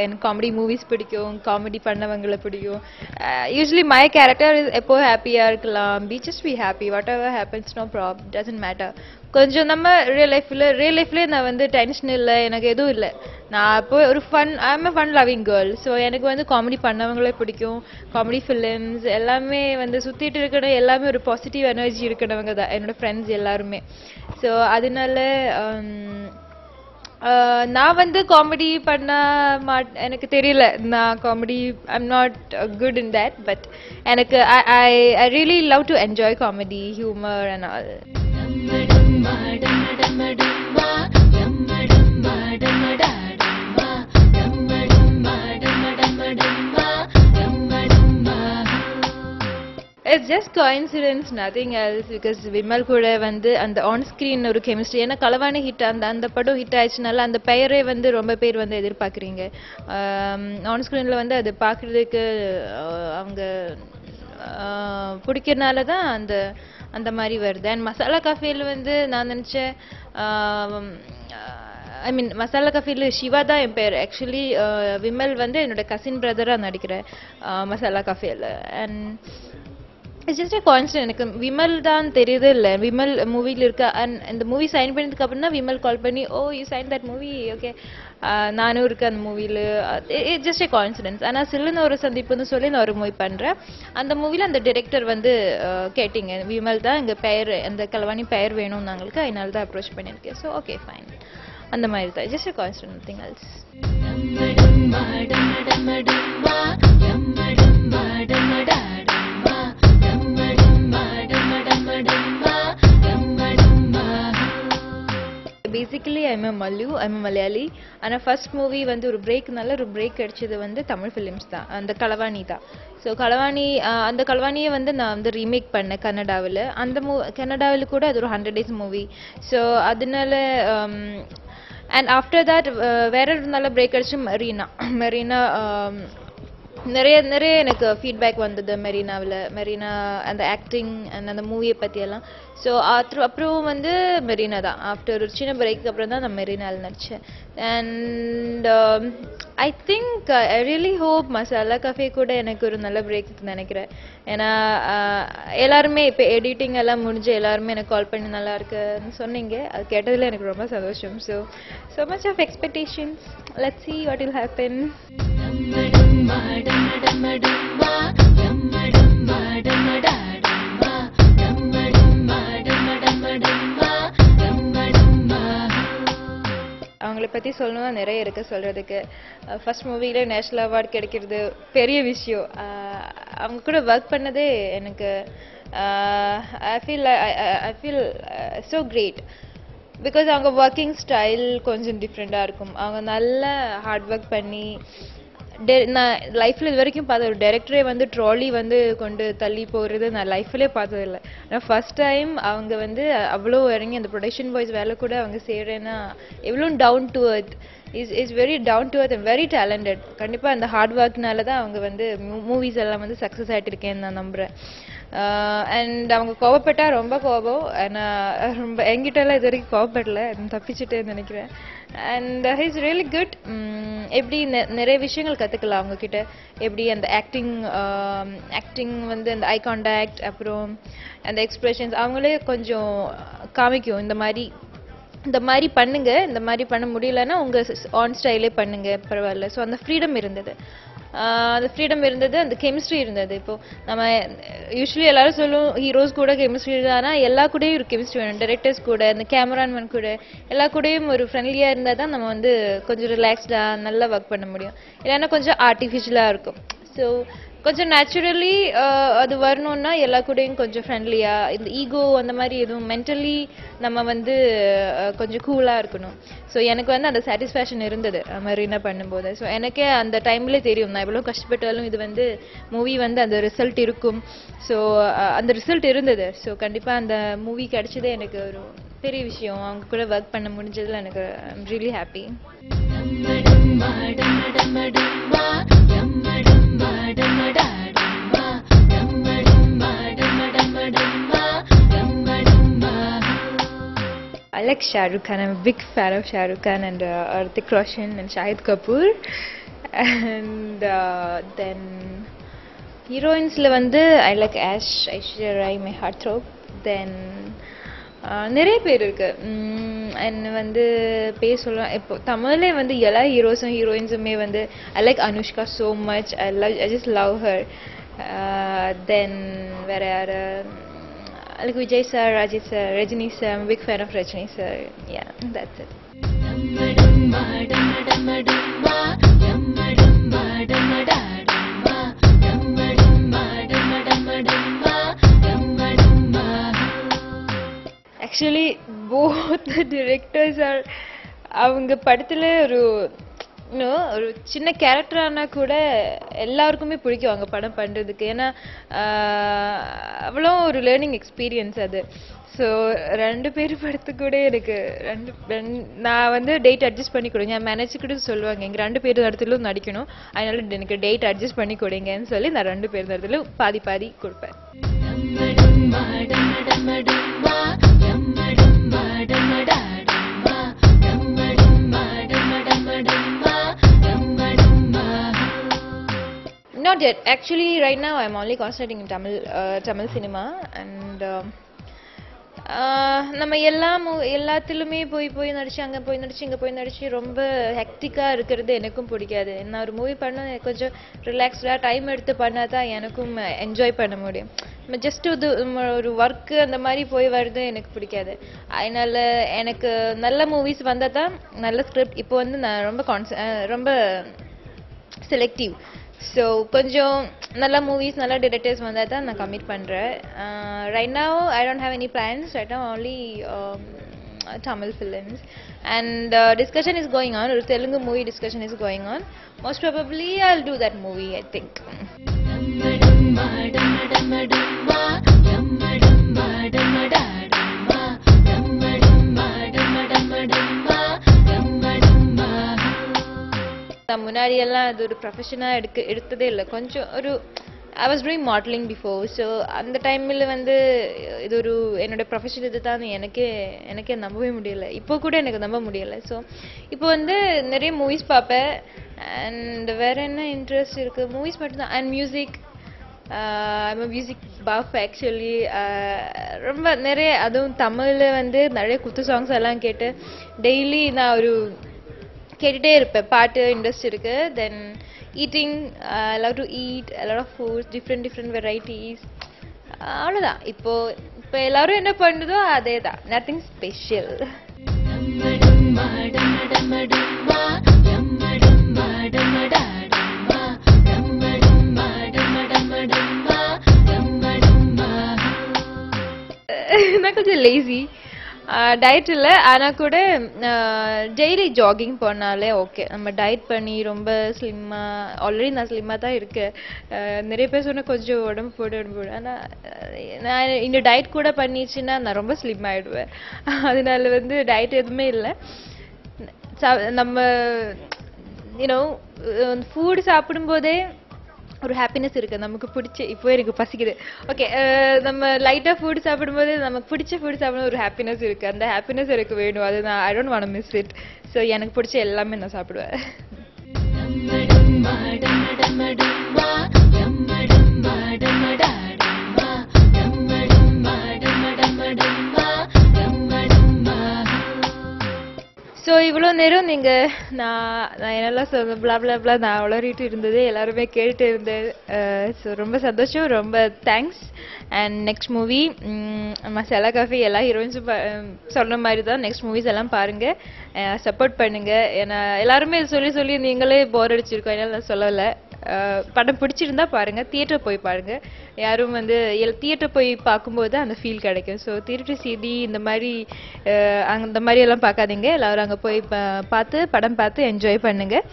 எனக்கு comedy movies பிடிக்கும், comedy பண்ணவங்களை பிடிக்கும். யூஸ்வலி மை கேரக்டர் எப்போ ஹாப்பியாக இருக்கலாம், be happy, whatever happens, no problem, doesn't matter. கொஞ்சம் நம்ம ரியல் லைஃப்லேயே நான் வந்து டென்ஷன் இல்லை, எனக்கு எதுவும் இல்லை. நான் இப்போ ஒரு I am fun loving girl. So எனக்கு வந்து காமெடி பண்ணவங்களே பிடிக்கும். காமெடி ஃபிலிம்ஸ் எல்லாமே வந்து சுற்றிட்டு இருக்கணும், எல்லாமே ஒரு பாசிட்டிவ் எனர்ஜி இருக்கிறவங்க தான் என்னோடய ஃப்ரெண்ட்ஸ் எல்லாருமே. ஸோ அதனால நான் வந்து காமெடி பண்ண எனக்கு தெரியல. நான் comedy I'm not good in that. But எனக்கு I really love to enjoy comedy, humour and all. It's just coincidence, nothing else. Because Vimal கூட வந்து அந்த ஆன் ஸ்க்ரீன் ஒரு கெமிஸ்ட்ரி, ஏன்னா களவாணி ஹிட் அந்த படம் ஹிட் ஆயிடுச்சுனால அந்த பெயரே வந்து ரொம்ப பேர் வந்து எதிர்பார்க்குறீங்க. ஆன் ஸ்க்ரீனில் வந்து அது பார்க்குறதுக்கு அவங்க பிடிக்கிறதுனால தான் அந்த மாதிரி வருது. அண்ட் மசாலா கஃபேல வந்து நான் நினச்சேன், ஐ மீன் மசாலா கஃபேல சிவா தான் என் பேர். ஆக்சுவலி விமல் வந்து என்னோட கசின் பிரதராக நடிக்கிறேன் மசாலா கஃபேல. And it's just constant. எனக்கு விமல் தான் தெரியுது இல்லை, விமல் மூவியில் இருக்க. அண்ட் இந்த மூவி சைன் பண்ணதுக்கு அப்புறம் தான் விமல் கால் பண்ணி, oh you sign that movie, okay நானும் இருக்கேன் அந்த மூவியில். It's just coincidence. ஆனால் சில்லுன்னு ஒரு சந்திப்புன்னு சொல்லி நான் ஒரு மூவி பண்ணுறேன். அந்த மூவியில் அந்த டிரெக்டர் வந்து கேட்டிங்க, விமல் தான் எங்கள் பெயர், அந்த களவாணி பெயர் வேணும் நாங்களுக்கு, அதனால தான் அப்ரோச் பண்ணியிருக்கேன். ஸோ ஓகே ஃபைன், அந்த மாதிரி தான். Just constant, nothing else. Basically I'm Malayali. ஆனால் ஃபர்ஸ்ட் மூவி வந்து ஒரு பிரேக் அடிச்சது வந்து தமிழ் ஃபிலிம்ஸ் தான், அந்த களவாணி தான். ஸோ அந்த களவாணியை வந்து நான் வந்து ரீமேக் பண்ணேன் கன்னடாவில். அந்த கன்னடாவில் கூட அது ஒரு 100 days மூவி. ஸோ அதனால அண்ட் ஆஃப்டர் தட் வேற ஒரு நல்ல பிரேக் அடிச்சு மெரினா நிறைய எனக்கு ஃபீட்பேக் வந்தது மெரினா அந்த ஆக்டிங் அண்ட் அந்த மூவியை பற்றியெல்லாம். ஸோ அப்புறம் வந்து மெரினா தான். ஆஃப்டர் ஒரு சின்ன பிரேக்கு அப்புறம் தான் நான் மெரினாவில் நடித்தேன். And I think I really hope Masala cafe கூட எனக்கு ஒரு நல்ல பிரேக் நினைக்கிறேன். ஏன்னா எல்லாருமே இப்போ எடிட்டிங் எல்லாம் முடிஞ்சு எல்லாருமே எனக்கு கால் பண்ணி நல்லா இருக்குன்னு சொன்னீங்க. அது கேட்டதில் எனக்கு ரொம்ப சந்தோஷம். So much of expectations. Let's see what will happen. அவங்கள பற்றி சொல்லணும்னா நிறைய இருக்குது சொல்கிறதுக்கு. ஃபர்ஸ்ட் மூவியில் நேஷ்னல் அவார்டு கிடைக்கிறது பெரிய விஷயம். அவங்க கூட ஒர்க் பண்ணதே எனக்கு I feel so great. Because அவங்க ஒர்க்கிங் ஸ்டைல் கொஞ்சம் டிஃப்ரெண்ட்டாக இருக்கும். அவங்க நல்லா ஹார்ட் ஒர்க் பண்ணி நான் லைஃப்பில் இது வரைக்கும் பார்த்த ஒரு டைரக்டரே வந்து ட்ராலி வந்து கொண்டு தள்ளி போகிறது நான் லைஃப்லேயே பார்த்ததில்லை. ஆனால் ஃபர்ஸ்ட் டைம் அவங்க வந்து அவ்வளோ இறங்கி அந்த ப்ரொடக்ஷன் பாய்ஸ் வேலை கூட அவங்க செய்கிறேன்னா எவ்வளோ down to earth, is very down to earth and very talented. கண்டிப்பாக அந்த ஹார்ட் ஒர்க்னால தான் அவங்க வந்து மூவிஸ் எல்லாம் வந்து சக்ஸஸ் ஆகிட்டு இருக்கேன்னு நான் நம்புகிறேன். அண்ட் அவங்க கோவப்பட்டால் ரொம்ப கோபம். ஆனால் ரொம்ப என்கிட்டலாம் இது வரைக்கும் கோவப்படலை, தப்பிச்சுட்டேன்னு நினைக்கிறேன். And he's really good. எப்படி நிறைய விஷயங்கள் கற்றுக்கலாம் அவங்கக்கிட்ட. எப்படி அந்த ஆக்டிங் வந்து அந்த ஐ கான்டாக்ட், அப்புறம் அந்த எக்ஸ்பிரஷன்ஸ் அவங்களே கொஞ்சம் காமிக்கும். இந்த மாதிரி பண்ணுங்க, இந்த மாதிரி பண்ண முடியலன்னா உங்கள் ஆன் ஸ்டைலே பண்ணுங்க, பரவாயில்ல. ஸோ அந்த ஃப்ரீடம் இருந்தது, அந்த கெமிஸ்ட்ரி இருந்தது. இப்போது நம்ம யூஸ்வலி எல்லாரும் சொல்லுவோம் ஹீரோஸ் கூட கெமிஸ்ட்ரி இருந்தானா எல்லா கூடயும் ஒரு கெமிஸ்ட்ரி வேணும். டைரக்டர்ஸ் கூட, இந்த கேமராமேன் கூட, எல்லா கூடயும் ஒரு ஃப்ரெண்ட்லியாக இருந்தால் தான் நம்ம வந்து கொஞ்சம் ரிலாக்ஸ்டாக நல்லா ஒர்க் பண்ண முடியும். இல்லைன்னா கொஞ்சம் ஆர்டிஃபிஷியலாக இருக்கும். ஸோ கொஞ்சம் நேச்சுரலி அது வரணும்னா எல்லா கூடயும் கொஞ்சம் ஃப்ரெண்ட்லியாக, இந்த ஈகோ அந்த மாதிரி எதுவும் மென்டலி நம்ம வந்து கொஞ்சம் கூலாக இருக்கணும். ஸோ எனக்கு வந்து அந்த சாட்டிஸ்ஃபேக்ஷன் இருந்தது மெரினா பண்ணும்போது. ஸோ எனக்கே அந்த டைம்லேயே தெரியும் நான் எவ்வளோ கஷ்டப்பட்டாலும் இது வந்து மூவி வந்து அந்த ரிசல்ட் இருக்கும். ஸோ அந்த ரிசல்ட் இருந்தது. ஸோ கண்டிப்பாக அந்த மூவி கிடைச்சதே எனக்கு ஒரு பெரிய விஷயம். அவங்க கூட ஒர்க் பண்ண முடிஞ்சதில் எனக்கு I'm really happy. like Shah Rukh Khan. I'm a big fan of Shah Rukh Khan and Hrithik Roshan and Shahid Kapoor. And then heroines la vandu I like Aishwarya Rai, my heartthrob. Then நிறைய பேர் இருக்கு. and வந்து பேர் சொல்லலாம். இப்போ தமிழ்ல வந்து எல்லா ஹீரோஸும் ஹீரோயின்ஸுமே வந்து I like Anushka so much. I just love her. then வேற யாரு, I like Vijay sir, Rajit sir, Rajini sir. I'm a big fan of Rajini sir. Yeah, that's it. Actually, both the directors are அவங்க படத்துல ஒரு சின்ன character ஆனா கூட எல்லாருக்குமே பிடிக்கும் அவங்க படம் பண்றதுக்கு. ஏன்னா அவ்வளோ ஒரு லேர்னிங் எக்ஸ்பீரியன்ஸ் அது. ஸோ 2 பேர் படத்துக்கு கூட எனக்கு நான் வந்து டேட் அட்ஜஸ்ட் பண்ணி கொடுங்க. என் மேனேஜர் கூட சொல்லுவாங்க எங்கள் 2 பேர் இடத்துலையும் நடிக்கணும், அதனால எனக்கு டேட் அட்ஜஸ்ட் பண்ணி கொடுங்கன்னு சொல்லி நான் 2 பேர் இடத்துலையும் பாதி பாதி கொடுப்பேன். Not yet. Actually, right now I'm only concentrating in Tamil cinema and நம்ம எல்லாத்திலுமே போய் நடிச்சு அங்கே போய் நடிச்சு இங்கே போய் நடிச்சு ரொம்ப ஹெக்டிக்காக இருக்கிறது எனக்கும் பிடிக்காது. நான் ஒரு மூவி பண்ண கொஞ்சம் ரிலாக்ஸ்டாக டைம் எடுத்து பண்ணால் தான் எனக்கும் என்ஜாய் பண்ண முடியும். ஜஸ்ட் ஒரு ஒர்க்கு அந்த மாதிரி போய் வருது எனக்கு பிடிக்காது. அதனால எனக்கு நல்ல மூவிஸ் வந்தால் தான், நல்ல ஸ்கிரிப்ட். இப்போ வந்து நான் ரொம்ப செலக்டிவ். ஸோ கொஞ்சம் நல்ல மூவிஸ் நல்ல டிரெக்டர்ஸ் வந்தால் தான் நான் கமிட் பண்ணுறேன். Right now I don't have any plans. Right now only Tamil films and discussion is going on. ஒரு Telugu movie discussion is going on. Most probably I'll do that movie, I think. முன்னாடி எல்லாம் அது ஒரு ப்ரொஃபஷனாக எடுத்ததே இல்லை. கொஞ்சம் I was doing modeling before. So அந்த டைமில் வந்து இது ஒரு என்னோட ப்ரொஃபஷன் இது தான் எனக்கே நம்பவே முடியலை. இப்போ கூட எனக்கு நம்ப முடியலை. ஸோ இப்போ வந்து நிறைய மூவிஸ் பார்ப்பேன். அண்ட் வேறு என்ன இன்ட்ரெஸ்ட் இருக்குது, மூவிஸ் மட்டும்தான். And music, I'm a music puff actually. ரொம்ப நிறைய, அதுவும் தமிழில் வந்து நிறைய குத்து சாங்ஸ் எல்லாம் கேட்டு டெய்லி நான் கேட்டுகிட்டே இருப்பேன். பாட்டு இன்ட்ரெஸ்ட் இருக்குது. தென் eating, I love to eat a lot of foods, different varieties. அவ்வளோதான். இப்போ எல்லாரும் என்ன பண்ணுதோ அதே தான், நத்திங் ஸ்பெஷல். நான் கொஞ்சம் லேசி, டயட் இல்லை. ஆனால் கூட டெய்லி ஜாகிங் பண்ணாலே ஓகே. நம்ம டயட் பண்ணி ரொம்ப ஸ்லிம்மாக, ஆல்ரெடி நான் ஸ்லிம்மாக தான் இருக்கேன். நிறைய பேர் சொன்னால் கொஞ்சம் உடம்பு போடு. ஆனால் நான் இந்த டயட் கூட பண்ணிச்சுன்னா நான் ரொம்ப ஸ்லிம் ஆகிடுவேன். அதனால வந்து டயட் எதுவுமே இல்லை. நம்ம ஃபுட் சாப்பிடும்போதே ஒரு ஹாப்பினஸ் இருக்குது. நமக்கு பிடிச்ச, இப்போ எனக்கு பசிக்குது, ஓகே, நம்ம லைட்டாக ஃபுட் சாப்பிடும்போது நமக்கு பிடிச்ச ஃபுட் சாப்பிடும் ஒரு ஹாப்பினஸ் இருக்குது. அந்த ஹாப்பினஸ் எனக்கு வேணும். அது நான் I don't want to miss it. So எனக்கு பிடிச்ச எல்லாமே நான் சாப்பிடுவேன். ஸோ இவ்வளோ நேரம் நான் என்னெல்லாம் பிளா நான் வளரிட்டு இருந்தது எல்லாருமே கேட்டுட்டு இருந்தேன். ஸோ ரொம்ப சந்தோஷம், ரொம்ப thanks. And next movie masala coffee எல்லா ஹீரோயின்ஸும் சொன்ன மாதிரி தான். நெக்ஸ்ட் மூவிஸ் எல்லாம் பாருங்கள், சப்போர்ட் பண்ணுங்கள். ஏன்னா எல்லாருமே சொல்லி நீங்களே போர் அடிச்சிருக்கோம். என்னால் நான் சொல்லலை. படம் பிடிச்சிருந்தா பாருங்கள், தியேட்டர் போய் பாருங்கள். யாரும் வந்து தியேட்டர் போய் பார்க்கும்போது அந்த ஃபீல் கிடைக்கும். ஸோ தியேட்டர் சிடி இந்த மாதிரி எல்லாம் பார்க்காதீங்க. எல்லோரும் அங்கே போய் படம் பார்த்து என்ஜாய் பண்ணுங்கள்.